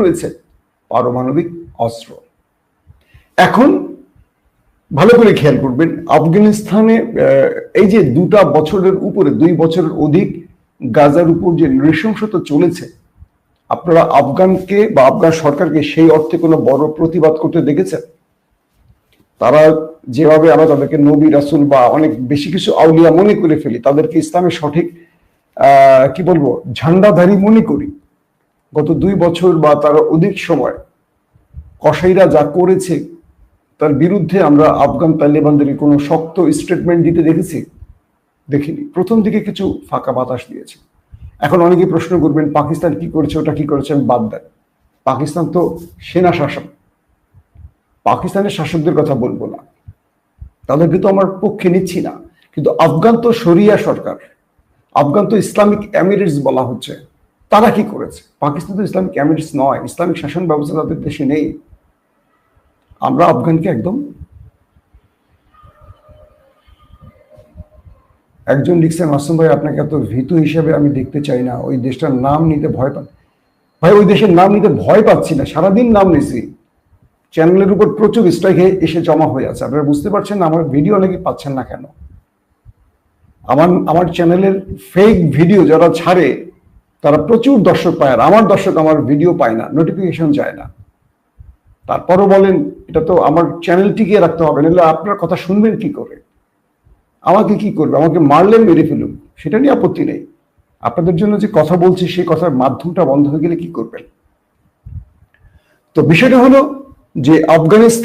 রয়েছে পারমাণবিক অস্ত্র। এখন ভালো করে খেয়াল করবেন, আফগানিস্তানে এই যে 2 বছরের উপরে 2 বছরের অধিক গাজার উপর যে নৃশংসতা চলেছে, আপনারা আফগানকে বা আফগান সরকারকে সেই অর্থে কোনো বড় প্রতিবাদ করতে দেখেছেন? তারা যেভাবে আমরা তাদেরকে নবী রাসূল বা অনেক বেশি কিছু আউলিয়া মনে করে ফেলি, তাদেরকে ইসলামের সঠিক কি বলবো ঝান্ডাধারী মনে করি, গত 2 বছর বা তার অধিক সময় কসাইরা যা করেছে তার বিরুদ্ধে আমরা আফগান তালেবানদেরকে কোনো শক্ত স্টেটমেন্ট দিতে দেখেছি? দেখিনি। প্রথম দিকে কিছু ফাঁকা বাতাস দিয়েছে। এখন অনেকে প্রশ্ন করবেন পাকিস্তান কি করেছে, ওটা কি করেছে, বাদ দেন। পাকিস্তান তো সেনা শাসক, পাকিস্তানের শাসকদের কথা বলবো না, তাদেরকে তো আমার পক্ষে নিচ্ছি না, কিন্তু আফগান তো শরিয়া সরকার, আফগান তো ইসলামিক এমিরেটস বলা হচ্ছে, তারা কি করেছে? পাকিস্তান তো ইসলামিক এমিরেটস নয়, ইসলামিক শাসন ব্যবস্থা তাদের দেশে নেই। আমরা আফগানকে একদম, একজন লিখছেন মাসুম ভাই আপনাকে এত ভীতু হিসেবে আমি দেখতে চাই না, ওই দেশটার নাম নিতে ভয় পান। ভাই ওই দেশের নাম নিতে ভয় পাচ্ছি না, সারাদিন নাম নিছি, চ্যানেলের উপর প্রচুর স্ট্রাইক এসে জমা হয়ে আছে। আপনারা বুঝতে পারছেন না আমার ভিডিও অনেকে পাচ্ছেন না কেন? আমার চ্যানেলের ফেক ভিডিও যারা ছাড়ে তারা প্রচুর দর্শক পায়, আর আমার দর্শক আমার ভিডিও পায় না, নোটিফিকেশন যায় না। তারপরও বলেন এটা তো আমার চ্যানেল টিকিয়ে রাখতে হবে, নাহলে আপনার কথা শুনবেন কি করে? আমাকে কি করবে? আমাকে মারলেন, মেরে ফেলুন, সেটা নিয়ে আপত্তি নেই। আপনাদের জন্য যে কথা বলছি সেই কথার মাধ্যমটা বন্ধ হয়ে গেলে কি করবেন? তো বিষয়টা হলো যে আফগানিস্তান